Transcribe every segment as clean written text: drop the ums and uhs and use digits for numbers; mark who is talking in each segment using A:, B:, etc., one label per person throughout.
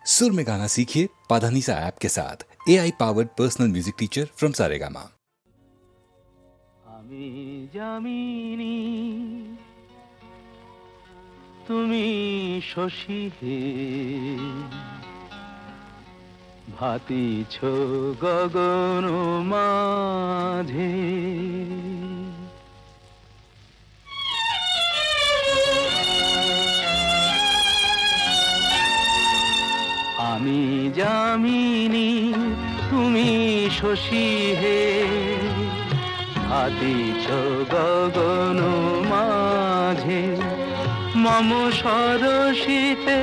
A: सुर में गाना सीखिए पाधानीसा ऐप के साथ AI powered personal music teacher from Saregama.
B: আমি যামিনী তুমি শশী হে ভাতিছ গগন মাঝে আমি যামিনী তুমি শশী হে ভাতিছ গগন মাঝে মম সরসিতে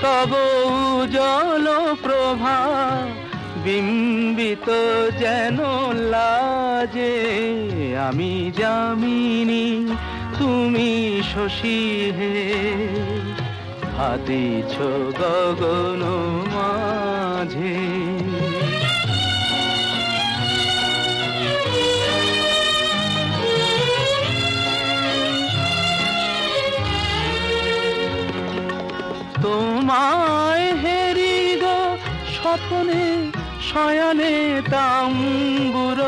B: তব উজ্জ্বল প্রভা বিম্বিত যেন লাজে আমি যামিনী তুমি শশী হে ভাতিছ গগন মাঝে তোমায় হেরি গো স্বপ্নে শয়নে তাম্বুর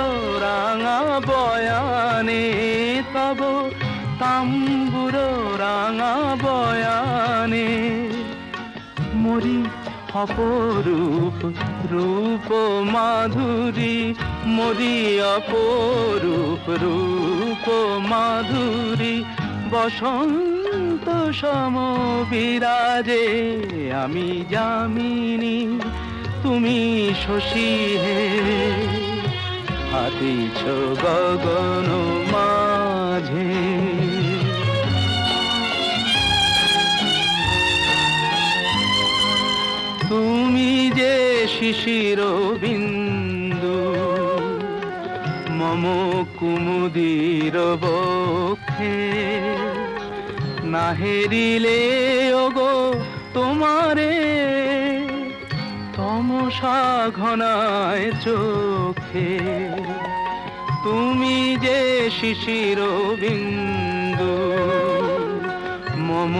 B: রাঙা বয়ানে তব তাম্বুর রাঙা বয়ানে মরি অপরূপ রূপ মাধুরী মরি অপরূপ রূপ মাধুরী বসন্ত সম বিরাজে আমি যামিনী তুমি শশী হে ভাতিছ গগন মাঝে তুমি যে শিশির বিন্দু মম কুমুদির বক্ষে না হেরিলে ওগো তোমারে তমসা ঘনায় চোখে তুমি যে শিশির বিন্দু মম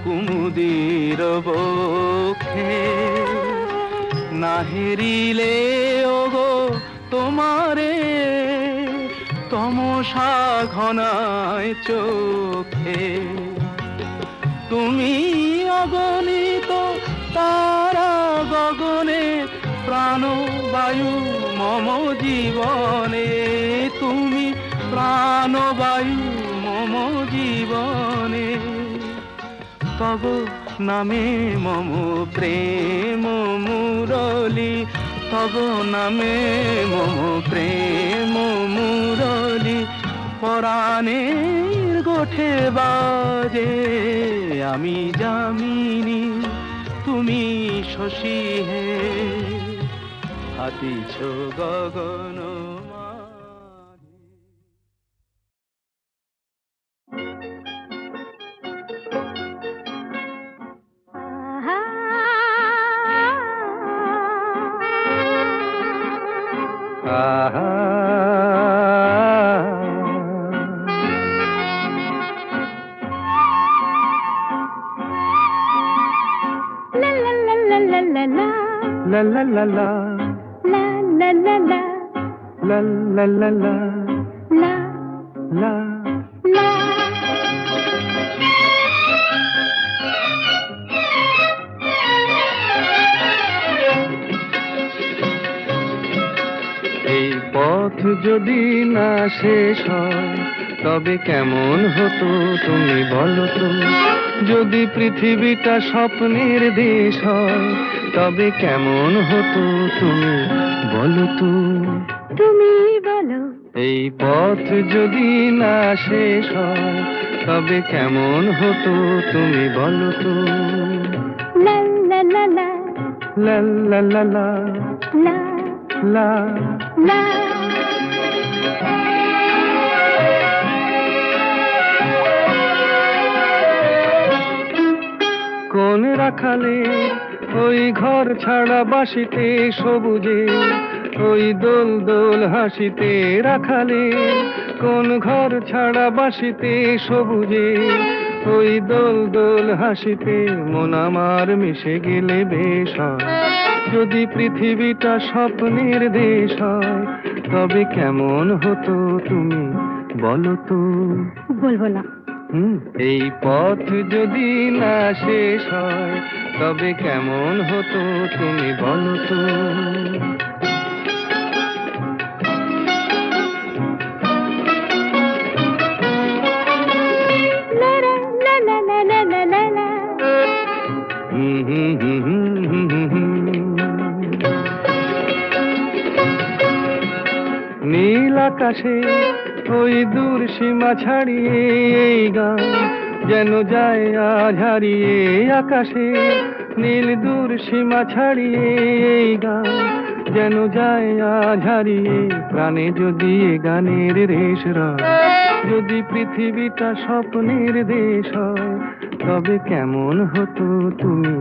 B: কুমুদির বক্ষে না হেরিলে ওগো তোমারে তমসা ঘনায় চোখে তুমি অগণিত তারা গগনে প্রাণবায়ু মম জীবনে তুমি প্রাণবায়ু মম জীবনে তব নামে মম প্রেম মুরলী তব নামে মম প্রেম মুরলী পরাণের গোঠে বাজে আমি যামিনী তুমি শশী হে ভাতিছ গগন
C: La la la la la la la la la la la la la la la
B: এই পথ যদি না শেষ হয় তবে কেমন হতো তুমি বলো তো যদি পৃথিবীটা স্বপ্নের দেশ হয় তবে কেমন হতো তুমি বলো তো
C: তুমি বলো
B: এই পথ যদি না শেষ হয় তবে কেমন হতো তুমি বলো তো
C: লা লা লা লা
B: লা লা লা লা
C: লা
B: লা
C: লা
B: কোন রাখালে ওই ঘর ছাড়া বাসিতে সবুজে ওই দোল দোল হাসিতে রাখালে কোন ঘর ছাড়া বাসিতে সবুজে ওই দোল দোল হাসিতে মন আমার মিশে গেলে বেশ হয়। যদি পৃথিবীটা স্বপ্নের দেশ হয়, তবে কেমন হতো তুমি বলো তো।
C: বলবো না।
B: এই পথ যদি না শেষ হয়, তবে কেমন হতো তুমি বলো তো।
C: লা লা লা লা লা লা লা লা।
B: নীল আকাশে ওই দূর সীমা ছাড়িয়ে এই গান যেন যায় আজ হারিয়ে। আকাশে নীল দূর সীমা ছাড়িয়ে এই গান যেন যায় আজ হারিয়ে। প্রাণে যদি এ গানের রেশ রয়, যদি পৃথিবীটা স্বপ্নের দেশ হয়, তবে কেমন হতো তুমি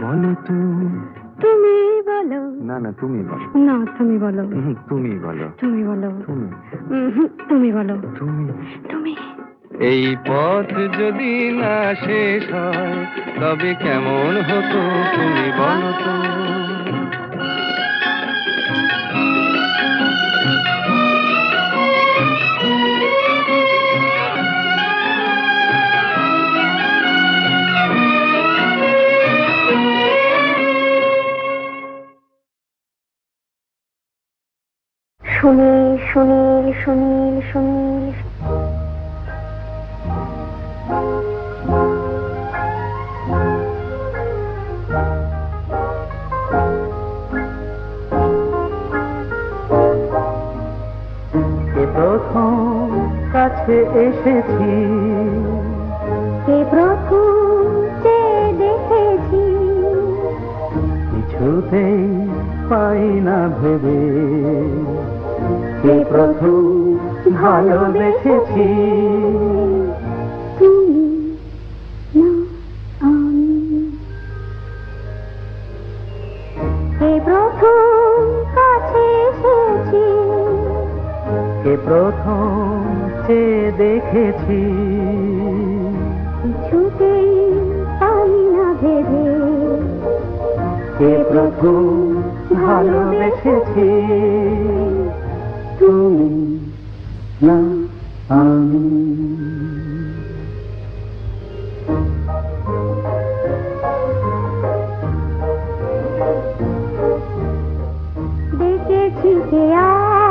B: বলো তো।
C: তুমি বলো।
B: না না, তুমি বলো।
C: না, তুমি বলো।
B: তুমি বলো।
C: তুমি বলো।
B: তুমি
C: তুমি বলো।
B: তুমি
C: তুমি।
B: এই পথ যদি না শেষ হয়, তবে কেমন হতো তুমি বলো তো।
C: সুনীল সুনীল সুনীল সুনীল।
B: কে প্রথম কাছে এসেছি,
C: কে প্রথম চেয়ে দেখেছি,
B: কিছুতেই পাই না ভেবে। কে প্রথম ভালোবেসেছি,
C: তুমি না আমি। কে প্রথম কাছে এসেছি,
B: কে প্রথম চেয়ে দেখেছি,
C: কিছুতেই পাই না ভেবে।
B: কে প্রথম ভালোবেসেছি, তুমি না আমি।
C: দেখেছি কে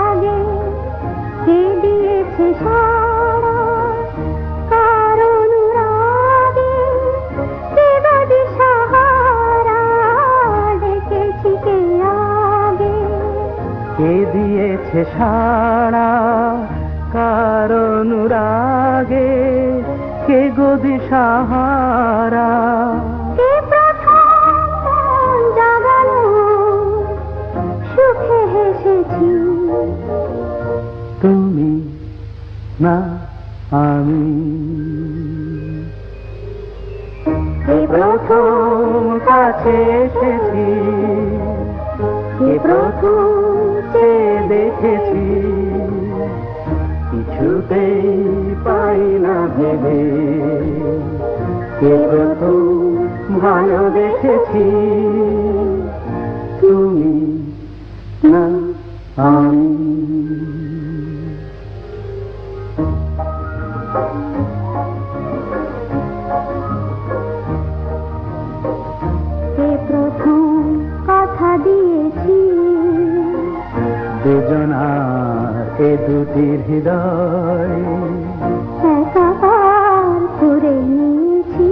C: আগে, কে দিয়েছে সাড়া, কার অনুরাগে কে বা দিশাহারা। দেখেছি কে আগে,
B: কে দিয়েছে সাড়া, কার অনুরাগে কে গো দিশাহারা।
C: কে প্রথম মন জাগালো, সুখে হেসেছি,
B: তুমি না আমি।
C: কে
B: প্রথম কাছে এসেছি, কে প্রথম চেয়ে দেখেছি, কিছুতেই পাই না ভেবে। কে প্রথম ভালোবেসেছি, তুমি না আমি।
C: কে প্রথম কথা দিয়েছি,
B: দুজনার এ দুটি হৃদয়
C: একাকার করে নিয়েছি।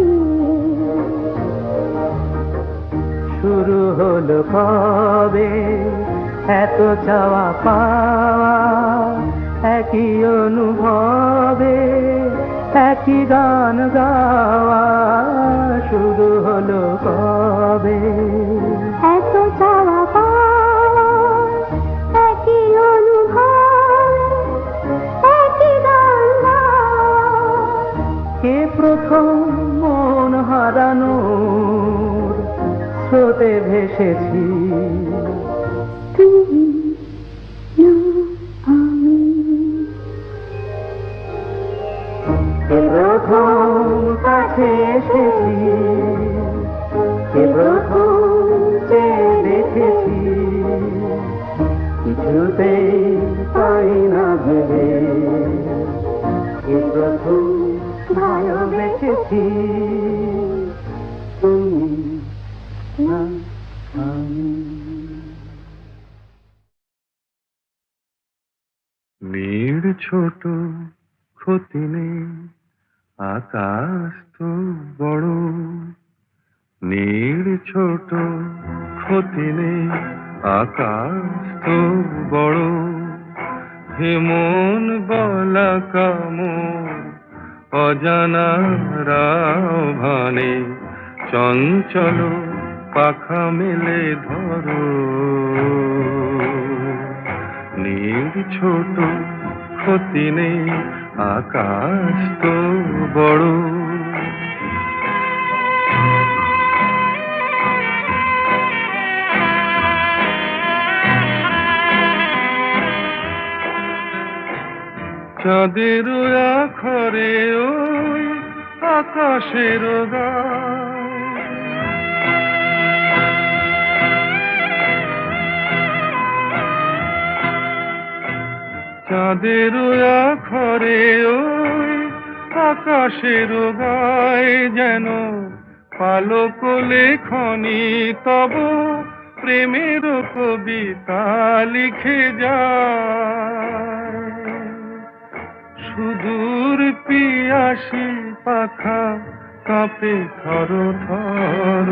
B: শুরু হলো কবে এত চাওয়া পাওয়া, একই অনুভবে একই গান গাওয়া। শুরু হলো কবে
C: এত চাওয়া পাওয়া, একই অনুভব, একই গান গাওয়া।
B: কে প্রথম মন হারানোর স্রোতে ভেসেছি,
C: তুমি না আমি।
B: কে প্রথম ভুলতে পাই না ভেবে এই প্রথম ভালোবেসেছি তুমি না আমি। নীড় ছোট ক্ষতি নেই আকাশ তো বড়, নীড় ছোট ক্ষতি নেই আকাশ তো বড়, হে মন বলা কামড় অজানা রাভানে চঞ্চল পাখা মেলে ধরো, নীড় ছোট ক্ষতি নেই আকাশ তো বড়। চাঁদের আখরে ওই আকাশের গায়, চাঁদের আখরে ওই আকাশের গায় যেন পালক লেখনি তব প্রেমের কবিতা লিখে যায়, সুদূর পিয়াসী পাখা কাঁপে থর থর,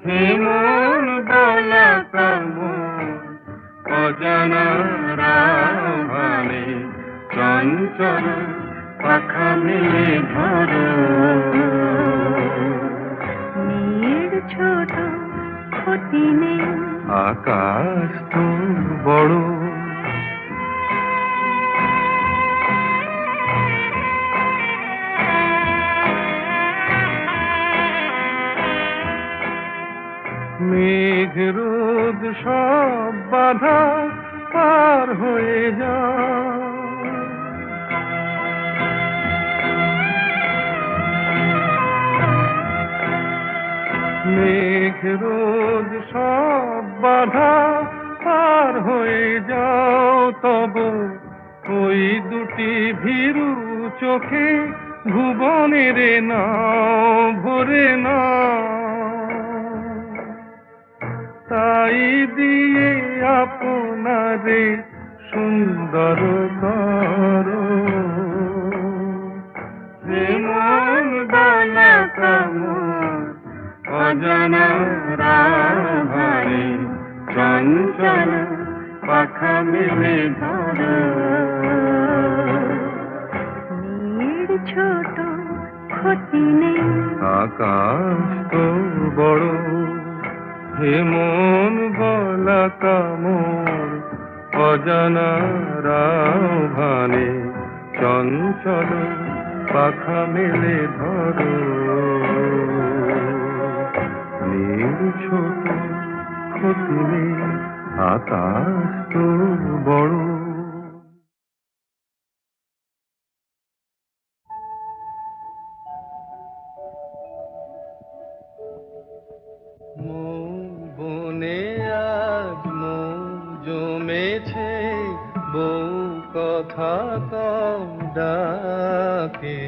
B: হে মন বলা কামড় অজানা রাভানে চঞ্চল পাখা মেলে ধরো,
C: নীড় ছোট ক্ষতি নেই
B: আকাশ তো বড়। মেঘ রোদ সব বাধা পার হয়ে যায়, মেঘ রোদ সব বাধা পার হয়ে যাও, তব ওই দুটি ভীরু চোখে ভুবনের নাও ভরে নাও, তাই দিয়ে আপনারে সুন্দর করো, হে মন বলা কামড় অজানা রাভানে চঞ্চল পাখা মেলে ধরো,
C: নীড় ছোট ক্ষতি নেই
B: আকাশ তো বড়, হে মন বলা কামড় অজানা রাভানে চঞ্চল পাখা মেলে ধরো, নীড় ছোট ক্ষতি নেই আকাশ তো বড়। বনে আজ মৌ জমেছে বউ কথা কম ডাকে,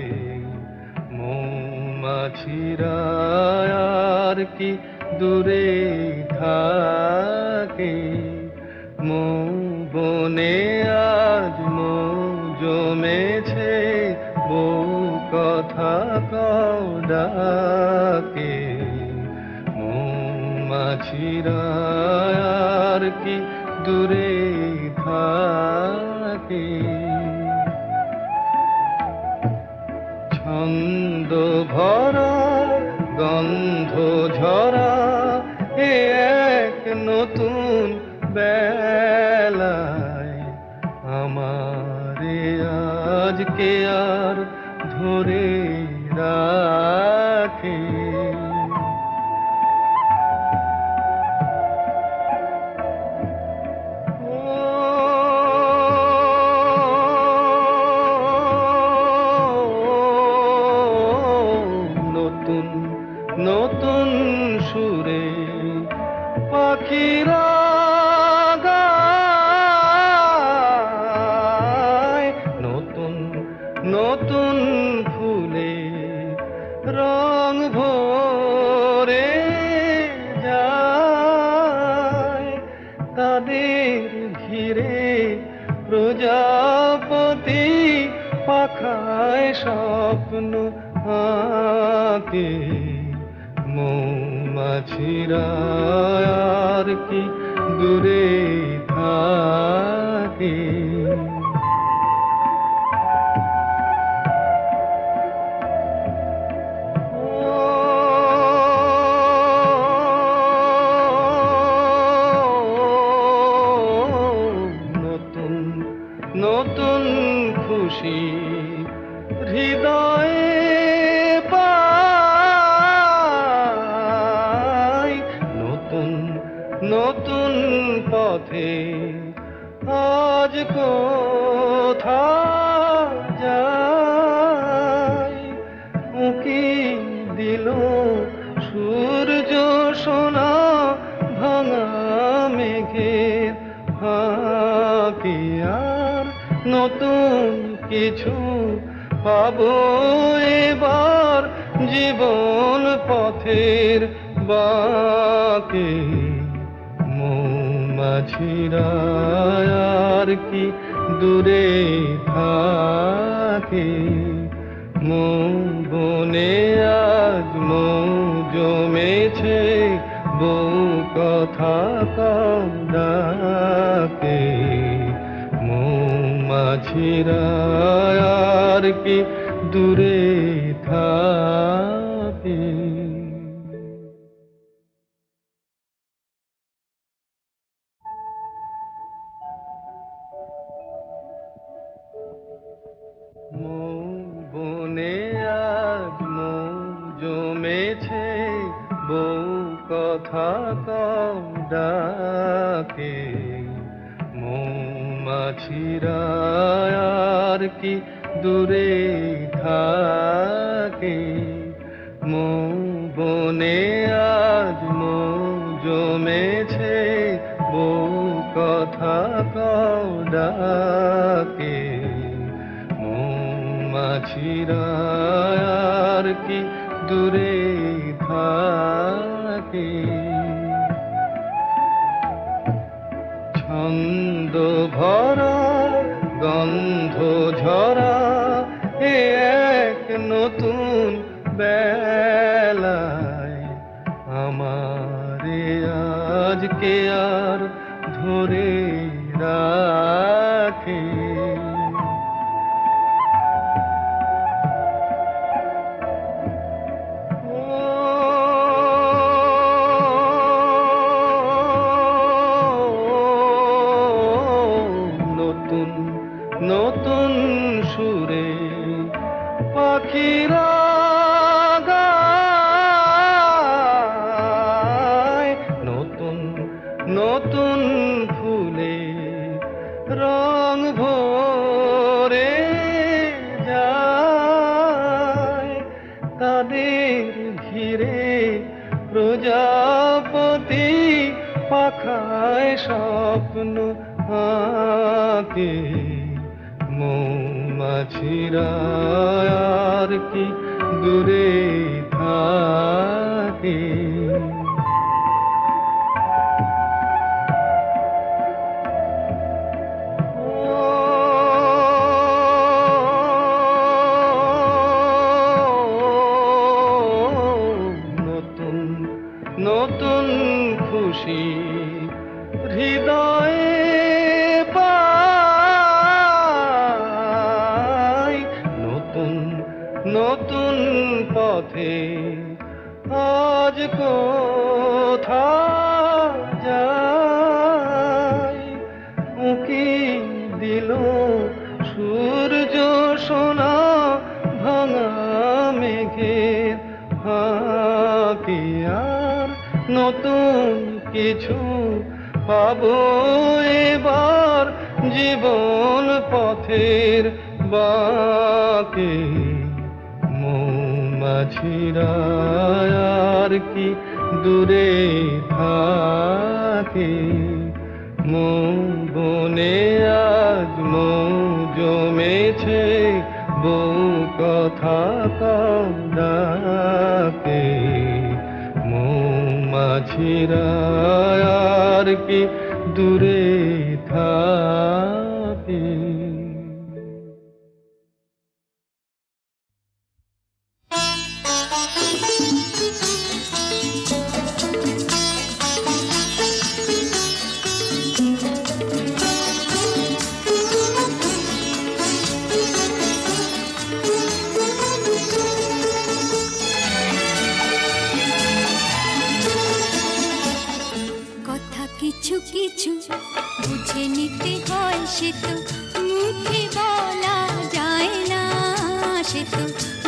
B: মৌমাছিরা আর কি দূরে থাকে, মৌ বনে আজ মৌ জমেছে বউ কথা কম ডাকে, মৌমাছিরা আর কি দূরে থাকে, ছন্দ ভরা গন্ধ ঝরা এ এক নতুন বেলায় আমারে আজকে আর ধরে রাখে, নতুন সুরে পাখিরা স্বপ্ন আঁকে মৌমাছিরা আর কি দূরে থাকে। নতুন নতুন খুশি হৃদয়ে পাই, নতুন নতুন পথে আজ কোথাও যাই। উঁকি দিল সূর্য সোনা ভাঙা মেঘের ফাঁকে, আর নতুন কিছু পাবো এবার জীবন পথের বাঁকে। মৌমাছিরা আর কি দূরে থাকে, মৌ বনে আজ মৌ জমেছে, বউ কথা কম ডাকে। মৌমাছিরা আর কি দূরে থাকে। মৌ বনে আজ মৌ জমেছে, বউ কথা কম ডাকে। মৌমাছিরা আর কি দূরে থাকে, মৌ বনে আজ মৌ জমেছে, বউ কথা কম ডাকে। মৌমাছিরা আর কি দূরে থাকে। ছন্দ ভরা গন্ধ ঝরা এ এক নতুন বেলায়, আমারে আজকে আর ধরে রাখে। নতুন নতুন সুরে পাখিরা গায়, নতুন নতুন ফুলে রং ভরে যায়, তাদের ঘিরে প্রজাপতি পাখায় স্বপ্ন আঁকে। মৌমাছিরা আর কি দূরে থাকে, নতুন নতুন খুশি হৃদয়ে পাই, নতুন নতুন পথে আজ কোথাও যাই। উঁকি দিল সূর্য সোনা ভাঙা মেঘের ফাঁকে, আর নতুন কিছু পাবো এবার জীবন পথের বাঁকে। মৌমাছিরা আর কি দূরে থাকে, মৌ বনে আজ মৌ জমেছে, বউ কথা কম ডাকে। মৌমাছিরা আর কি দূরে থাকে।
C: কিছু বুঝে নিতে হয়, সে তো মুখে বলা যায় না, সে তো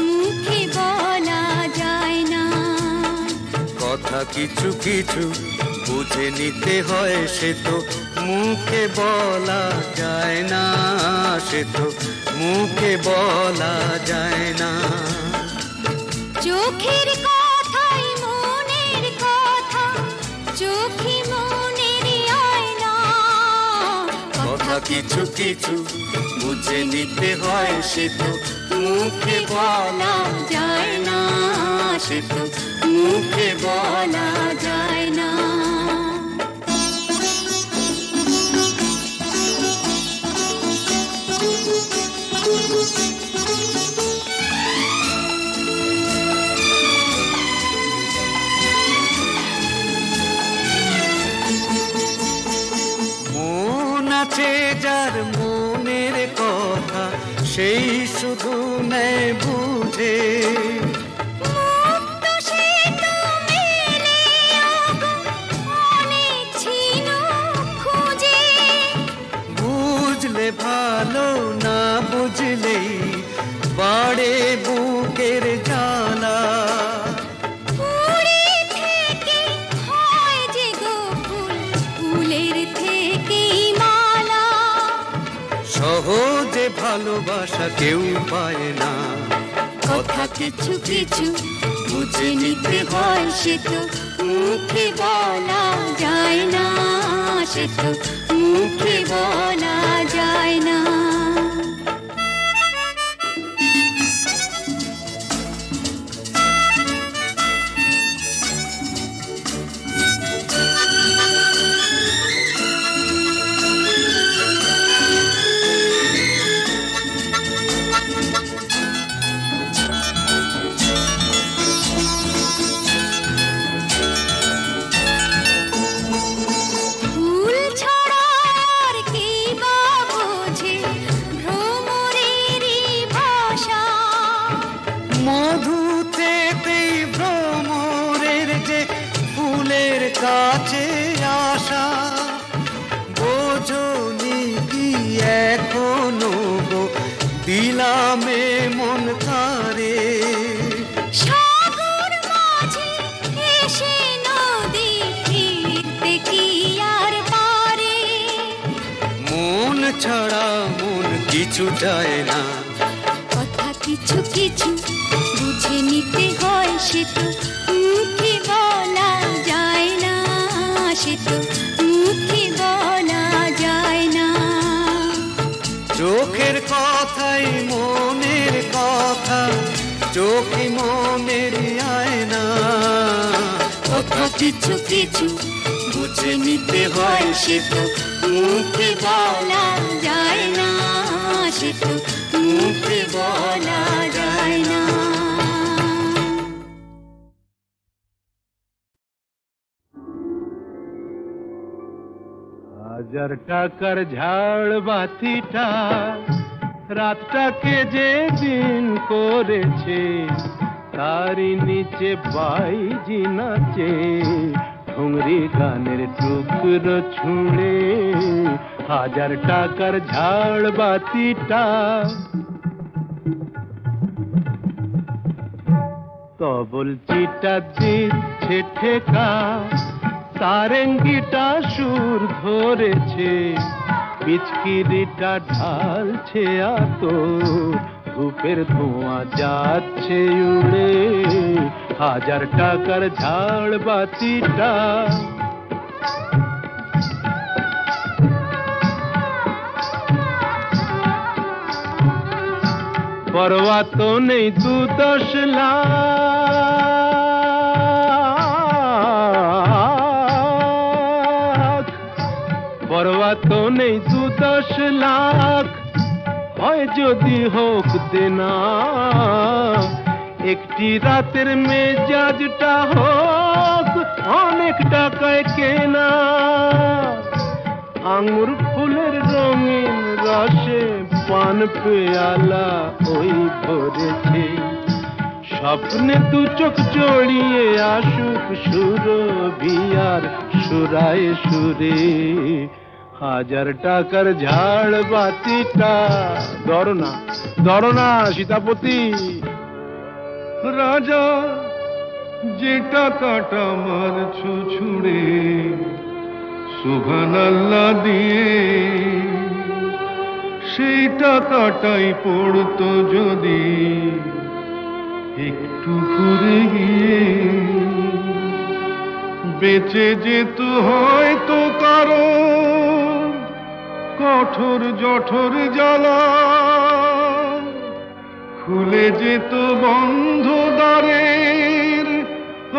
C: মুখে বলা যায় না।
B: কথা কিছু কিছু বুঝে নিতে হয়, সে তো মুখে বলা যায় না, সে তো মুখে বলা যায় না।
C: চোখের কথাই মনের কথা, চোখে মনের আয়না।
B: কথা কিছু কিছু বুঝে নিতে হয়, সে তো মুখে বলা যায় না, সে তো মুখে বলা যায় না। মন আছে যার মনের কথা, সেই শুধু নেয় বুঝে।
C: মুক্ত সে তো মেলে অনেক ছিল খুঁজে।
B: বুঝলে ভালো, না বুঝলেই বাড়ে বুকের জ্বালা।
C: ফুলে থেকে হয় যে গো ফুল, ফুলের থেকেই মালা।
B: সহজে ভালোবাসা কেউ পায় না।
C: কথা কিছু কিছু বুঝে নিতে হয়, সে তো মুখে বলা যায় না, সে তো মুখে বলা যায় না। ফুল ছাড়া আর কি বা বোঝে ভ্রমরেরই ভাষা।
B: মধু থেকেই ভ্রমরের যে ফুলের কাছে আসা। বোঝনি কি এখনো গো দিলামে মন তারে।
C: সাগর মাঝে এসে নদী ফিরতে কি আর পারে।
B: মন ছাড়া মন কিছু চায় না।
C: কথা কিছু কিছু বুঝে নিতে হয়, সে তো মুখে বলা যায় না, সে তো মুখে বলা যায় না।
B: চোখের কথাই মনের কথা, চোখে মনের আয়না।
C: কথা কিছু কিছু বুঝে নিতে হয়, সে তো মুখে বলা যায় না, সে তো মুখে বলা যায় না।
B: হাজার টাকার ঝাড় বাতিটা রাতটাকে যে দিন করেছে, তারই নিচে বাইজি নাচে ঠুংরি গানের টুকরো ছুঁড়ে। হাজার টাকার ঝাড় বাতিটা তবল চিটা দিচ্ছে ঠেকা, সারেঙ্গিটা সুর ধরেছে, পিচকিরিটা ঢালছে আতর, ধূপের ধোঁয়া যাচ্ছে উড়ে। হাজার টাকার ঝাড় বাতিটা পরোয়া তো নেই 2-10 লাখ, পরোয়া তো নেই 2-10 লাখ, হয় যদি হোক দেনা। একটি রাতের মেজাজটা হোক অনেক টাকায় কেনা। আঙুর ফুলের রঙিন রসে পান পেয়ালা ওই ভরেছে, স্বপ্নে 2 চোখ জড়িয়ে আসুক সুরভিয়া আমার সুরায় সুরে, 1000 টাকার ঝাড় বাতিটা ধরো না সীতাপতি। রাজা যে টাকাটা মারছো ছুড়ে সুবহানাল্লাহ দিয়ে, সেই টাকাটাই পড়তো যদি একটু ঘুরে গিয়ে, বেঁচে যেত হয়তো কারো কঠোর জঠর জ্বালা, খুলে যেত বন্ধ দ্বারের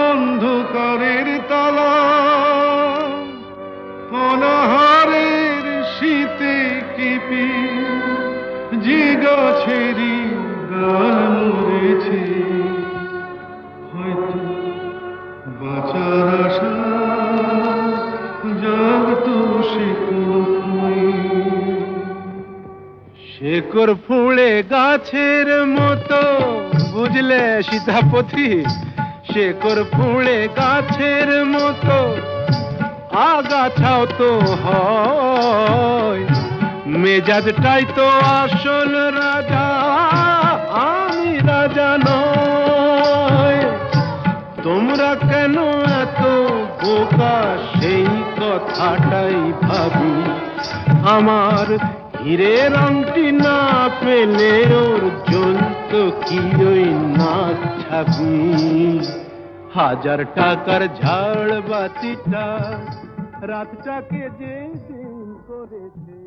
B: অন্ধকারের তালা, অনাহারের শীতে কেঁপে যে গাছেরই ডাল মরেছে, হয়তো বাঁচার আশা জাগতো শেকড় ফুঁড়ে গাছের মতো, বুঝলে সীতাপতি? শেকড় ফুঁড়ে গাছের মতো আগাছাও তো হয়, মেজাজটাই তো আসল রাজা, আমি রাজা নয়। তোমরা কেন এত বোকা সেই কথাটাই ভাবি, আমার হীরের আংটি না পেলে ওর জ্বলত কি ওই নাক ছাবি। 1000 টাকার ঝাড় বাতিটা রাতটাকে যে দিন করেছে।